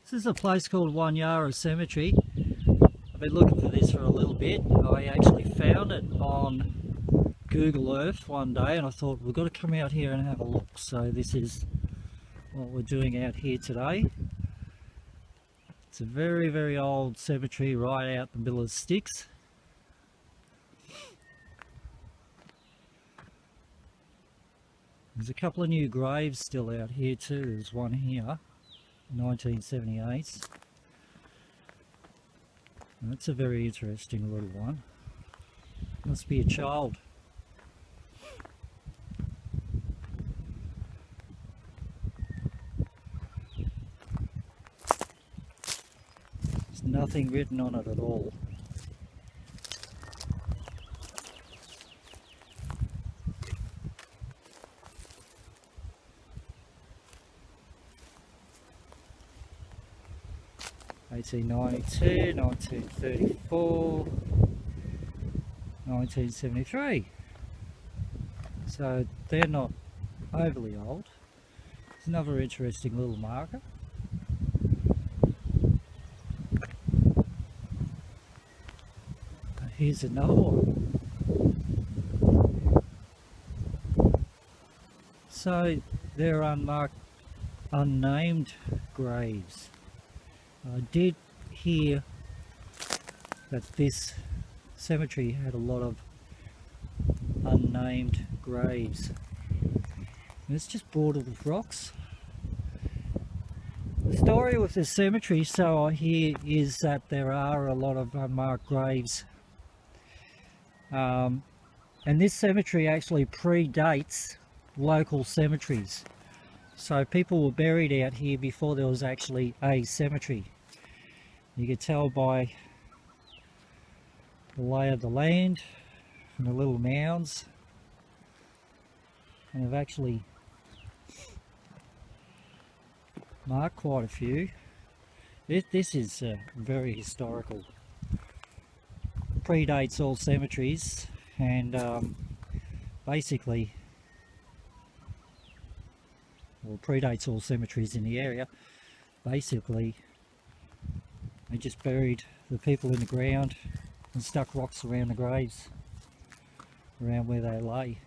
This is a place called Waanyarra Cemetery. I've been looking for this for a little bit. I actually found it on Google Earth one day and I thought we've got to come out here and have a look. So this is what we're doing out here today. It's a very, very old cemetery right out in the middle of the sticks. There's a couple of new graves still out here too. There's one here, 1978. That's a very interesting little one. Must be a child. There's nothing written on it at all. (1892, 1934, 1973). So they're not overly old. It's another interesting little marker. Here's another one. So they're unmarked, unnamed graves. I did hear that this cemetery had a lot of unnamed graves. And it's just bordered with rocks. The story with this cemetery, so I hear, is that there are a lot of unmarked graves. And this cemetery actually predates local cemeteries. So people were buried out here before there was actually a cemetery. You can tell by the lay of the land and the little mounds. And I've actually marked quite a few. This is very historical. Predates all cemeteries and basically, well, predates all cemeteries in the area. Basically, they just buried the people in the ground and stuck rocks around the graves, around where they lay.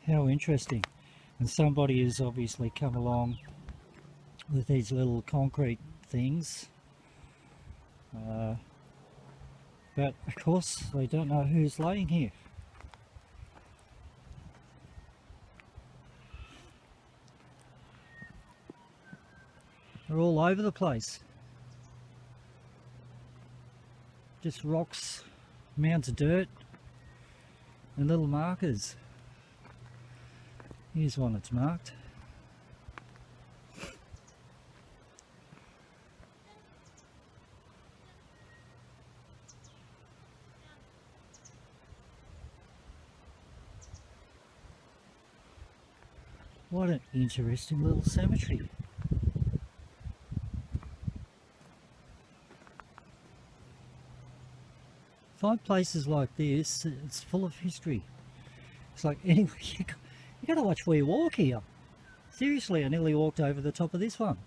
How interesting. And somebody has obviously come along with these little concrete things. But of course they don't know who's laying here. They're all over the place. Just rocks, mounds of dirt, and little markers. Here's one that's marked. What an interesting little cemetery. Find places like this, it's full of history. It's like, anyway, you gotta watch where you walk here. Seriously, I nearly walked over the top of this one.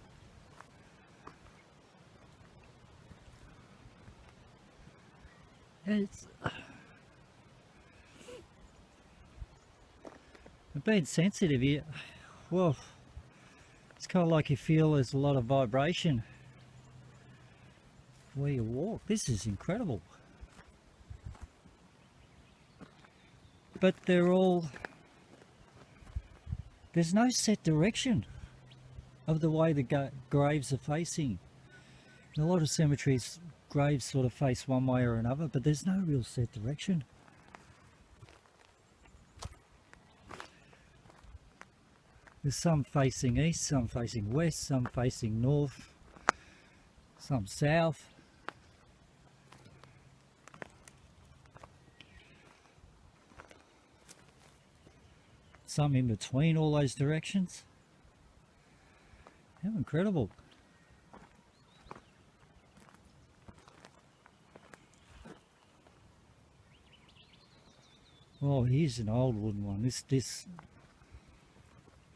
It's being sensitive here, well, it's kind of like you feel there's a lot of vibration where you walk. This is incredible. But they're all, there's no set direction of the way the graves are facing. In a lot of cemeteries, graves sort of face one way or another, but there's no real set direction. There's some facing east, some facing west, some facing north, some south. Some in between all those directions. How incredible. Oh, here's an old wooden one. This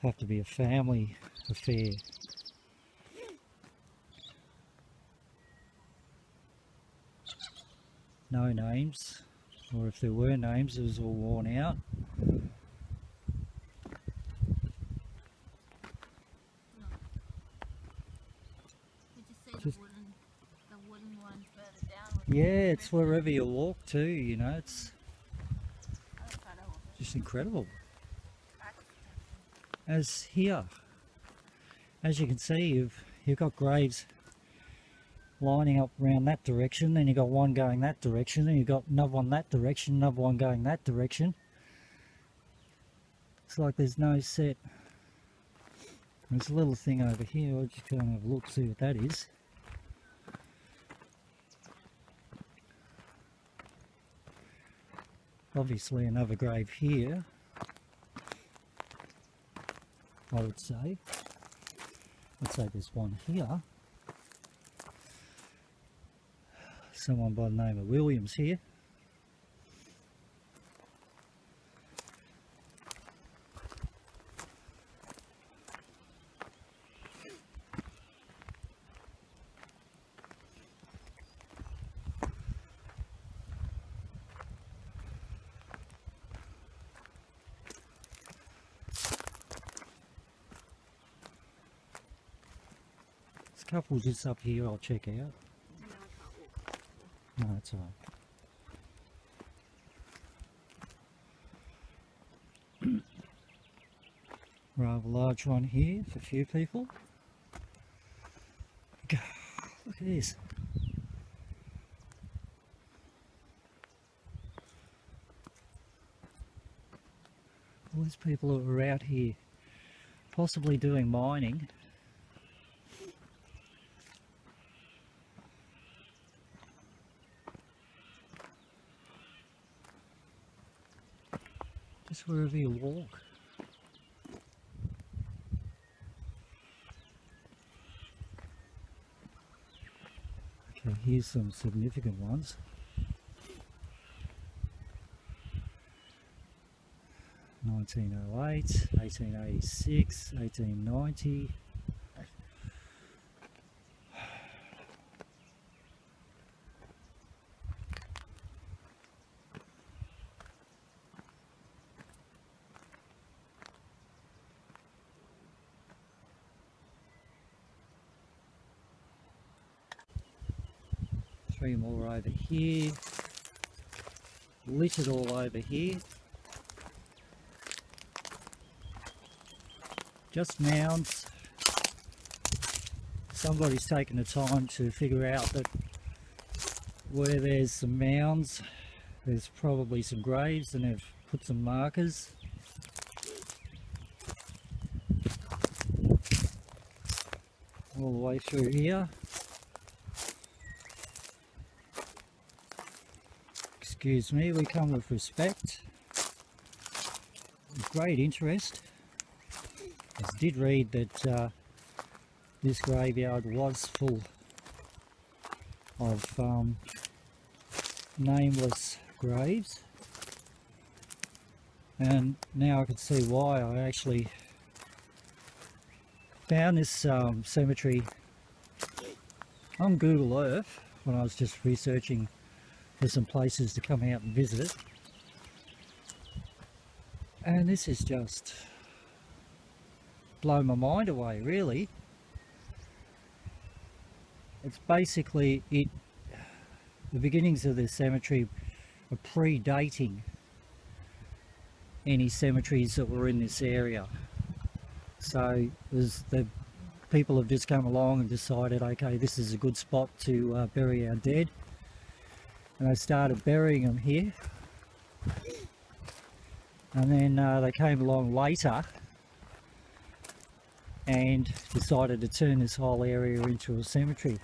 have to be a family affair. No names, or if there were names, it was all worn out. Just, the wooden one further down. yeah, it's wherever you walk to, you know, it's just incredible. As here, as you can see, you've got graves lining up around that direction, then you've got one going that direction, and you've got another one that direction, another one going that direction. It's like there's no set. There's a little thing over here, I'll just go and have a look, see what that is. Obviously another grave here, I would say. Let's say there's one here. Someone by the name of Williams here. There's a couple just up here I'll check out. No, that's alright. Rather large one here for a few people. Look at this. All these people who are out here possibly doing mining. Just wherever you walk. Okay, here's some significant ones. 1908, 1886, 1890. Three more over here, littered all over here. Just mounds. Somebody's taken the time to figure out that where there's some mounds, there's probably some graves, and they've put some markers. All the way through here. Excuse me, we come with respect, with great interest. I did read that this graveyard was full of nameless graves, and now I can see why. I actually found this cemetery on Google Earth when I was just researching for some places to come out and visit, and this is just blown my mind away, really. It's basically the beginnings of this cemetery are predating any cemeteries that were in this area. So the people have just come along and decided, okay, this is a good spot to bury our dead, and they started burying them here. And then they came along later and decided to turn this whole area into a cemetery,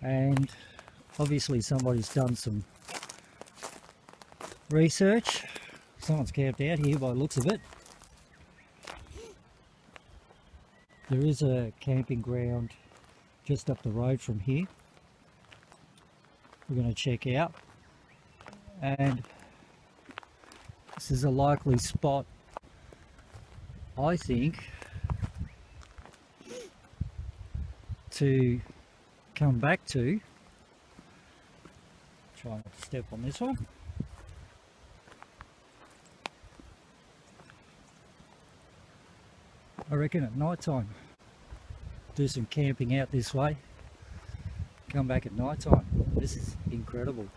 and obviously somebody's done some research. Someone's camped out here by the looks of it. There is a camping ground just up the road from here we're going to check out, and this is a likely spot I think to come back to, try not to step on this one. I reckon at night time, do some camping out this way, come back at night time. This is incredible.